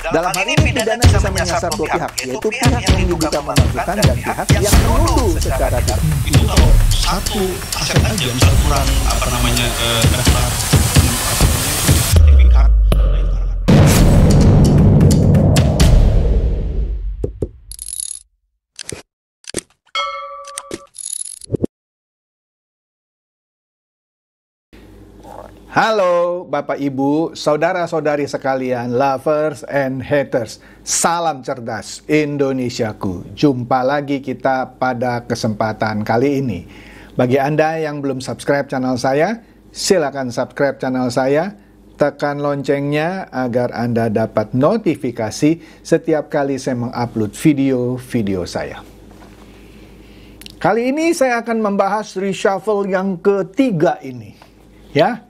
Dalam hal ini pidana bisa menyasar dua pihak, yaitu pihak yang diduga memalsukan dan pihak yang menuduh secara tidak. Itu kalau satu aset aja, misal kurang daftar sertifikat. Halo Bapak Ibu, saudara-saudari sekalian, lovers and haters. Salam cerdas Indonesiaku. Jumpa lagi kita pada kesempatan kali ini. Bagi Anda yang belum subscribe channel saya, silakan subscribe channel saya. Tekan loncengnya agar Anda dapat notifikasi setiap kali saya mengupload video-video saya. Kali ini saya akan membahas reshuffle yang ketiga ini. Ya.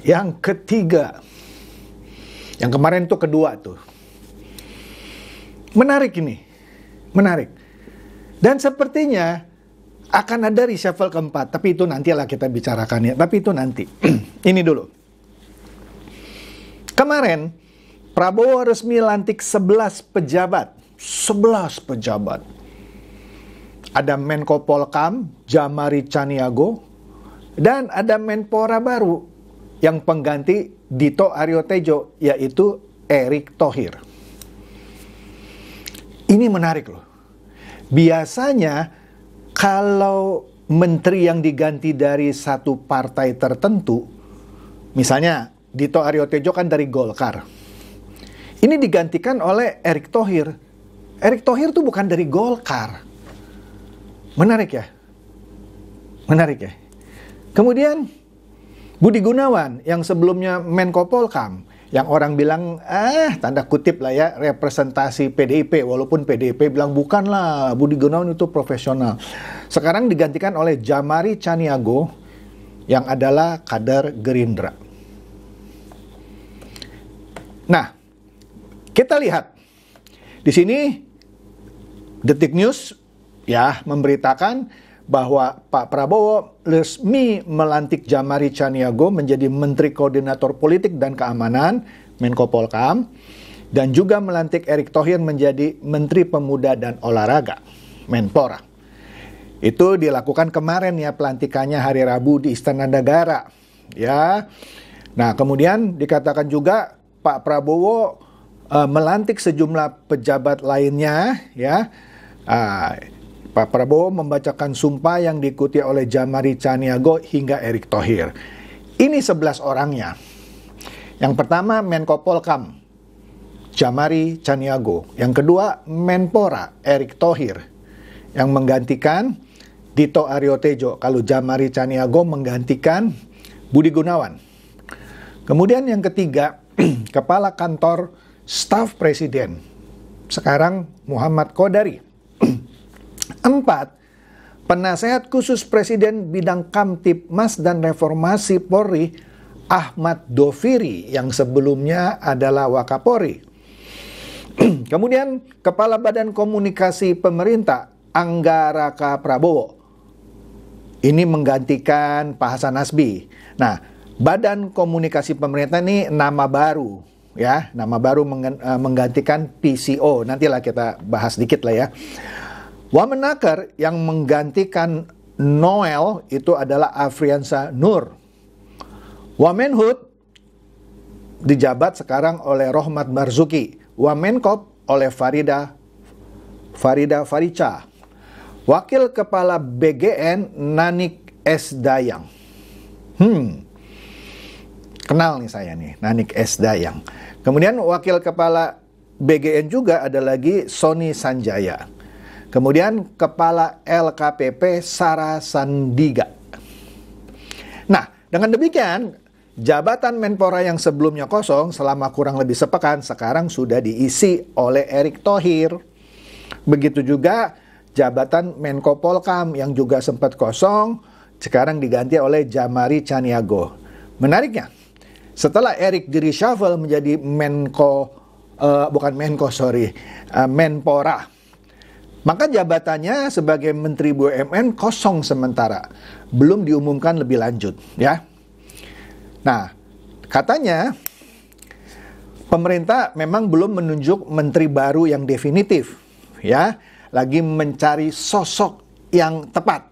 Yang ketiga. Yang kemarin tuh kedua tuh. Menarik ini. Menarik. Dan sepertinya akan ada reshuffle keempat. Tapi itu nantilah kita bicarakan ya. Tapi itu nanti. Ini dulu. Kemarin Prabowo resmi lantik 11 pejabat. 11 pejabat. Ada Menko Polkam, Djamari Tjaniago. Dan ada Menpora baru yang pengganti Dito Aryo Tejo, yaitu Erick Thohir. Ini menarik loh. Biasanya kalau menteri yang diganti dari satu partai tertentu, misalnya Dito Aryo Tejo kan dari Golkar, ini digantikan oleh Erick Thohir. Erick Thohir tuh bukan dari Golkar. Menarik ya? Menarik ya? Kemudian Budi Gunawan yang sebelumnya Menko Polkam, yang orang bilang tanda kutip lah ya, representasi PDIP, walaupun PDIP bilang bukanlah, Budi Gunawan itu profesional. Sekarang digantikan oleh Djamari Tjaniago yang adalah kader Gerindra. Nah, kita lihat di sini Detik News ya memberitakan bahwa Pak Prabowo resmi melantik Djamari Tjaniago menjadi Menteri Koordinator Politik dan Keamanan, Menko Polkam, dan juga melantik Erick Thohir menjadi Menteri Pemuda dan Olahraga, Menpora. Itu dilakukan kemarin ya, pelantikannya hari Rabu di Istana Negara. Ya. Nah, kemudian dikatakan juga Pak Prabowo melantik sejumlah pejabat lainnya, ya. Pak Prabowo membacakan sumpah yang diikuti oleh Djamari Tjaniago hingga Erick Thohir. Ini 11 orangnya. Yang pertama Menko Polkam, Djamari Tjaniago. Yang kedua Menpora, Erick Thohir, yang menggantikan Dito Aryo Tejo. Kalau Djamari Tjaniago menggantikan Budi Gunawan. Kemudian yang ketiga, Kepala Kantor Staf Presiden, sekarang Muhammad Kodari. 4. Penasehat khusus Presiden bidang Kamtibmas dan Reformasi Polri, Ahmad Doviri, yang sebelumnya adalah Wakapolri. Kemudian Kepala Badan Komunikasi Pemerintah, Anggaraka Prabowo. Ini menggantikan Pak Hasan Nasbi. Nah, Badan Komunikasi Pemerintah ini nama baru, ya, nama baru menggantikan PCO. Nantilah kita bahas dikit lah ya. Wamenaker yang menggantikan Noel itu adalah Afriansa Nur. Wamenhut dijabat sekarang oleh Rohmat Marzuki. Wamenkop oleh Farida Farica. Wakil Kepala BGN Nanik S. Dayang. Kenal nih saya nih, Nanik S. Dayang. Kemudian Wakil Kepala BGN juga ada lagi Sony Sanjaya. Kemudian Kepala LKPP Sarah Sandiga. Nah, dengan demikian, jabatan Menpora yang sebelumnya kosong selama kurang lebih sepekan, sekarang sudah diisi oleh Erick Thohir. Begitu juga jabatan Menko Polkam yang juga sempat kosong, sekarang diganti oleh Djamari Tjaniago. Menariknya, setelah Erick di reshuffle menjadi Menpora, maka jabatannya sebagai Menteri BUMN kosong sementara, belum diumumkan lebih lanjut, ya. Nah, katanya pemerintah memang belum menunjuk menteri baru yang definitif, ya, lagi mencari sosok yang tepat.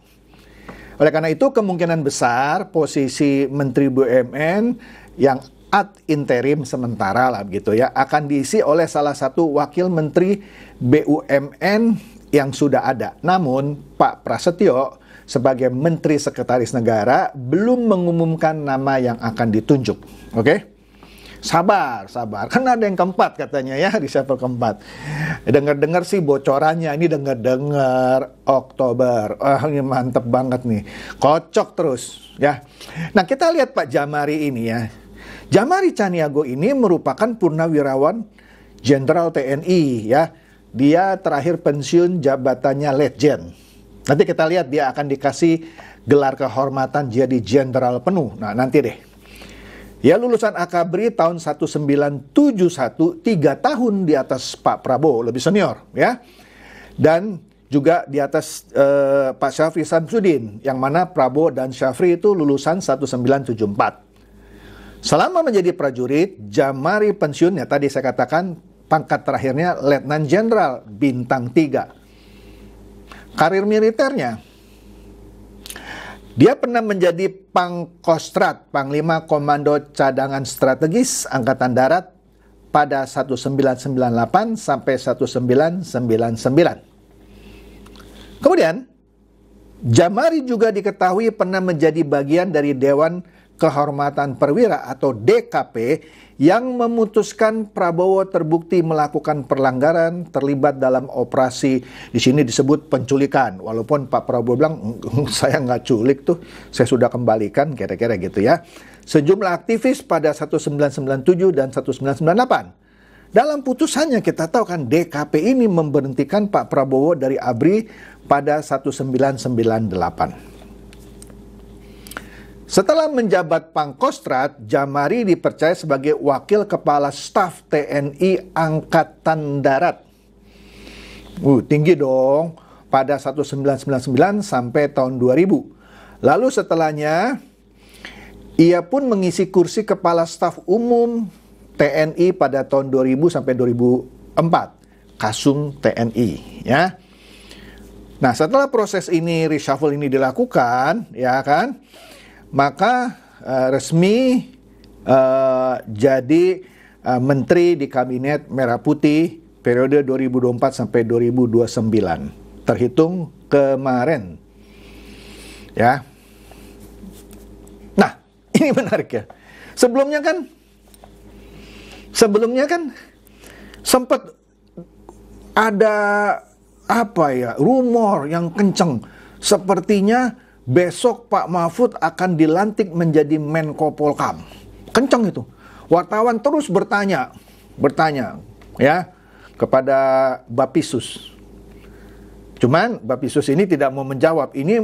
Oleh karena itu kemungkinan besar posisi Menteri BUMN yang ad interim sementara lah gitu ya akan diisi oleh salah satu wakil Menteri BUMN yang sudah ada. Namun Pak Prasetyo sebagai Menteri Sekretaris Negara belum mengumumkan nama yang akan ditunjuk. Oke? Sabar. Kan ada yang keempat katanya ya, reshuffle keempat. Dengar-dengar sih bocorannya, ini dengar-dengar Oktober. Ini mantep banget nih. Kocok terus ya. Nah kita lihat Pak Jamari ini ya. Jamari Caniago ini merupakan purnawirawan Jenderal TNI ya. Dia terakhir pensiun jabatannya Letjen. Nanti kita lihat dia akan dikasih gelar kehormatan jadi jenderal penuh. Nah nanti deh. Ya lulusan Akabri tahun 1971, 3 tahun di atas Pak Prabowo, lebih senior ya. Dan juga di atas Pak Syafri Samsudin, yang mana Prabowo dan Syafri itu lulusan 1974. Selama menjadi prajurit, Jamari pensiunnya tadi saya katakan pangkat terakhirnya Letnan Jenderal bintang 3. Karir militernya, dia pernah menjadi Pangkostrat, Panglima Komando Cadangan Strategis Angkatan Darat pada 1998 sampai 1999. Kemudian, Jamari juga diketahui pernah menjadi bagian dari Dewan Kehormatan Perwira atau DKP yang memutuskan Prabowo terbukti melakukan pelanggaran terlibat dalam operasi, di sini disebut penculikan. Walaupun Pak Prabowo bilang saya nggak culik tuh, saya sudah kembalikan kira-kira gitu ya. Sejumlah aktivis pada 1997 dan 1998. Dalam putusannya kita tahu kan DKP ini memberhentikan Pak Prabowo dari ABRI pada 1998. Setelah menjabat Pangkostrat, Jamari dipercaya sebagai Wakil Kepala Staf TNI Angkatan Darat. Tinggi dong, pada 1999 sampai tahun 2000. Lalu setelahnya, ia pun mengisi kursi Kepala Staf Umum TNI pada tahun 2000 sampai 2004. Kasum TNI, ya. Nah, setelah proses ini, reshuffle ini dilakukan, ya kan, maka resmi jadi menteri di kabinet Merah Putih periode 2024 sampai 2029. Terhitung kemarin. Ya. Nah, ini menarik ya. Sebelumnya kan sempat ada rumor yang kenceng. Sepertinya besok Pak Mahfud akan dilantik menjadi Menko Polkam. Kenceng itu. Wartawan terus bertanya ya kepada Bapisus. Cuman Bapisus ini tidak mau menjawab. Ini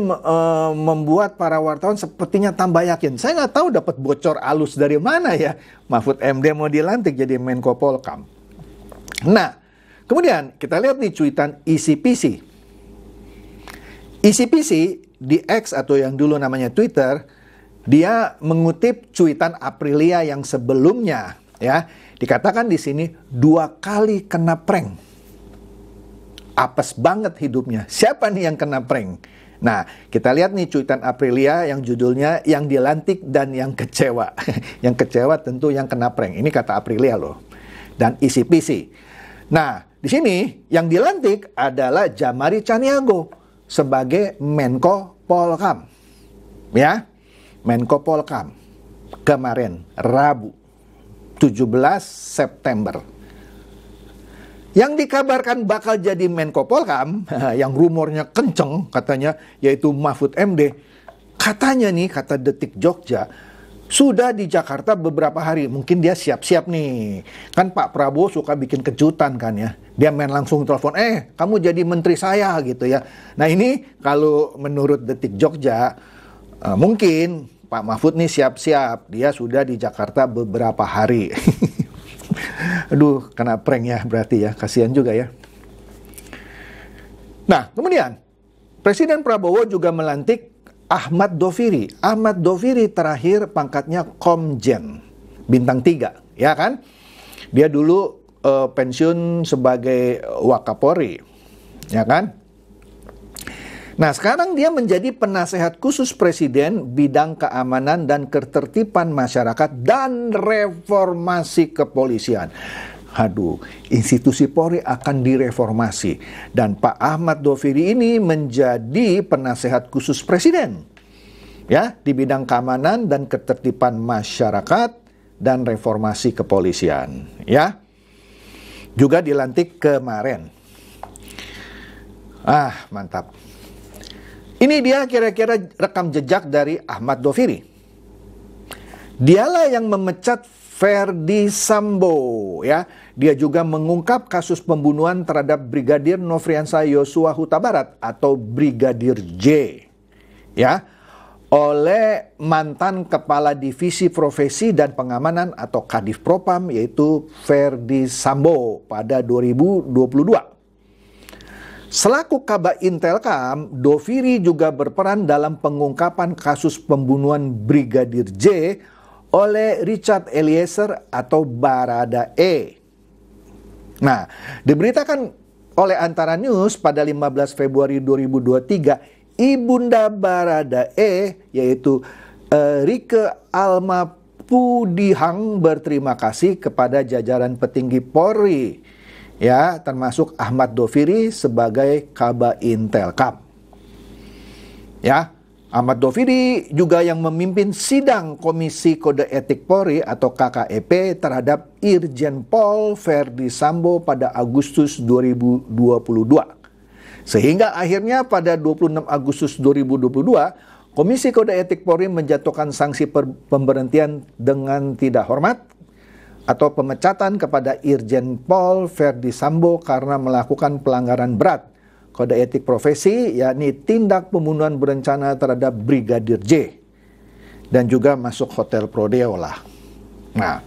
membuat para wartawan sepertinya tambah yakin. Saya nggak tahu dapat bocor halus dari mana ya. Mahfud MD mau dilantik jadi Menko Polkam. Nah, kemudian kita lihat nih cuitan ICPC. ICPC di X atau yang dulu namanya Twitter, dia mengutip cuitan Aprilia yang sebelumnya, ya. Dikatakan di sini 2 kali kena prank. Apes banget hidupnya. Siapa nih yang kena prank? Nah, kita lihat nih cuitan Aprilia yang judulnya yang dilantik dan yang kecewa. Yang kecewa tentu yang kena prank. Ini kata Aprilia loh. Dan ICPC. Nah, di sini yang dilantik adalah Jamari Caniago sebagai Menko Polkam. Ya, Menko Polkam. Kemarin, Rabu, 17 September. Yang dikabarkan bakal jadi Menko Polkam, yang rumornya kenceng katanya, yaitu Mahfud MD. Katanya nih, kata Detik Jogja, sudah di Jakarta beberapa hari. Mungkin dia siap-siap nih. Kan Pak Prabowo suka bikin kejutan kan ya. Dia main langsung telepon, kamu jadi menteri saya gitu ya. Nah ini kalau menurut Detik Jogja, mungkin Pak Mahfud nih siap-siap. Dia sudah di Jakarta beberapa hari. Aduh, kena prank ya berarti ya. Kasihan juga ya. Nah, kemudian Presiden Prabowo juga melantik Ahmad Doviri. Ahmad Doviri terakhir pangkatnya Komjen, bintang 3, ya kan? Dia dulu pensiun sebagai Wakapolri, ya kan? Nah, sekarang dia menjadi penasehat khusus Presiden bidang keamanan dan ketertiban masyarakat dan reformasi kepolisian. Aduh, institusi Polri akan direformasi. Dan Pak Ahmad Doviri ini menjadi penasehat khusus Presiden, ya, di bidang keamanan dan ketertiban masyarakat dan reformasi kepolisian, ya. Juga dilantik kemarin. Mantap. Ini dia kira-kira rekam jejak dari Ahmad Doviri. Dialah yang memecat Verdi Sambo, ya. Dia juga mengungkap kasus pembunuhan terhadap Brigadir Nofriansah Yosua Huta Barat atau Brigadir J, ya, oleh mantan Kepala Divisi Profesi dan Pengamanan atau Kadif Propam, yaitu Verdi Sambo pada 2022. Selaku Kaba Intelkam, Doviri juga berperan dalam pengungkapan kasus pembunuhan Brigadir J oleh Richard Eliezer atau Baradae. Nah, diberitakan oleh Antara News pada 15 Februari 2023, Ibunda Baradae, yaitu Rike Alma Pudihang, berterima kasih kepada jajaran petinggi Polri, ya, termasuk Ahmad Doviri sebagai Kaba Intelkam. Ya, Ahmad Doviri juga yang memimpin sidang Komisi Kode Etik Polri atau KKEP terhadap Irjen Pol Verdi Sambo pada Agustus 2022. Sehingga akhirnya pada 26 Agustus 2022, Komisi Kode Etik Polri menjatuhkan sanksi pemberhentian dengan tidak hormat atau pemecatan kepada Irjen Pol Verdi Sambo karena melakukan pelanggaran berat kode etik profesi, yakni tindak pembunuhan berencana terhadap Brigadir J, dan juga masuk Hotel Prodeo lah. Nah,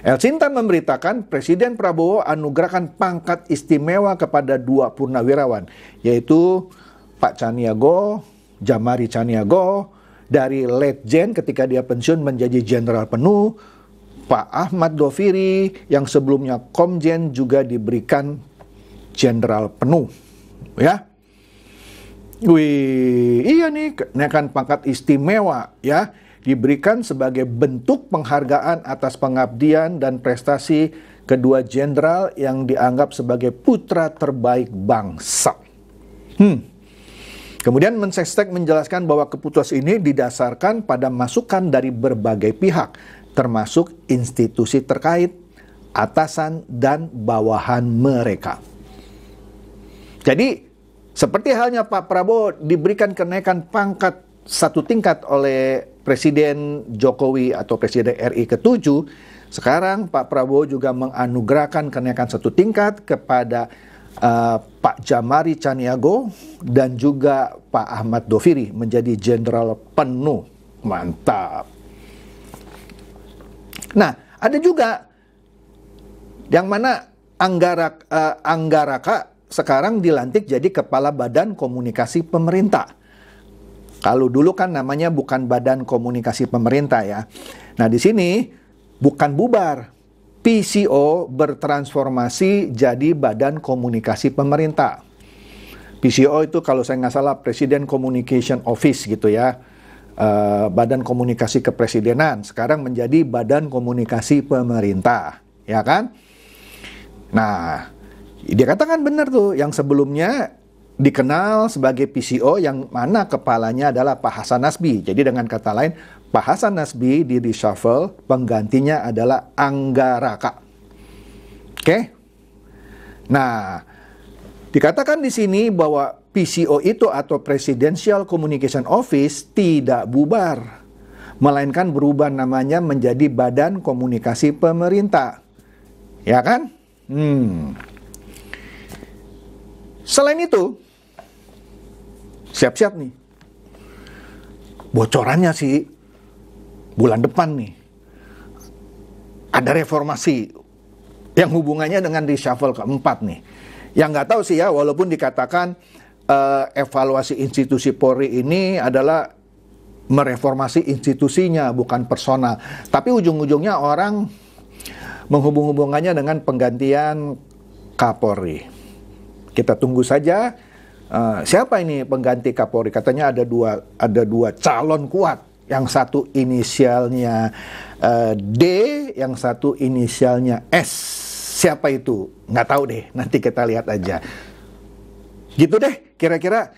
El Sinta memberitakan Presiden Prabowo anugerahkan pangkat istimewa kepada 2 purnawirawan, yaitu Pak Caniago, Jamari Caniago, dari Letjen ketika dia pensiun menjadi jenderal penuh. Pak Ahmad Doviri yang sebelumnya Komjen juga diberikan jenderal penuh, ya. Iya nih, kenaikan pangkat istimewa, ya, diberikan sebagai bentuk penghargaan atas pengabdian dan prestasi kedua jenderal yang dianggap sebagai putra terbaik bangsa. Kemudian Mensesnek menjelaskan bahwa keputusan ini didasarkan pada masukan dari berbagai pihak, termasuk institusi terkait, atasan, dan bawahan mereka. Jadi, seperti halnya Pak Prabowo diberikan kenaikan pangkat 1 tingkat oleh Presiden Jokowi atau Presiden RI ke-7, sekarang Pak Prabowo juga menganugerahkan kenaikan 1 tingkat kepada Pak Jamari Caniago dan juga Pak Ahmad Doviri menjadi jenderal penuh. Mantap. Nah, ada juga yang mana Anggaraka sekarang dilantik jadi Kepala Badan Komunikasi Pemerintah. Kalau dulu kan namanya bukan Badan Komunikasi Pemerintah, ya. Nah, di sini bukan bubar. PCO bertransformasi jadi Badan Komunikasi Pemerintah. PCO itu kalau saya nggak salah Presiden Communication Office gitu, ya. Badan Komunikasi Kepresidenan sekarang menjadi Badan Komunikasi Pemerintah, ya kan? Nah, dia katakan benar tuh, yang sebelumnya dikenal sebagai PCO yang mana kepalanya adalah Pak Hasan Nasbi. Jadi dengan kata lain, Pak Hasan Nasbi di reshuffle, penggantinya adalah Anggaraka. Oke? Nah, dikatakan di sini bahwa PCO itu atau Presidential Communication Office tidak bubar, melainkan berubah namanya menjadi Badan Komunikasi Pemerintah. Ya kan? Selain itu, siap-siap nih. Bocorannya sih bulan depan nih ada reformasi yang hubungannya dengan reshuffle keempat nih. Yang nggak tahu sih ya, walaupun dikatakan evaluasi institusi Polri ini adalah mereformasi institusinya, bukan personal. Tapi ujung-ujungnya orang menghubung-hubungannya dengan penggantian Kapolri. Kita tunggu saja siapa ini pengganti Kapolri. Katanya ada dua calon kuat. Yang satu inisialnya D, yang satu inisialnya S. Siapa itu? Nggak tahu deh, nanti kita lihat aja. Gitu deh, kira-kira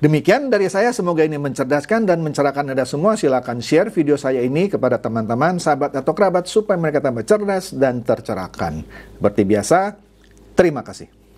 demikian dari saya. Semoga ini mencerdaskan dan mencerahkan Anda semua. Silakan share video saya ini kepada teman-teman, sahabat atau kerabat supaya mereka tambah cerdas dan tercerahkan. Seperti biasa, terima kasih.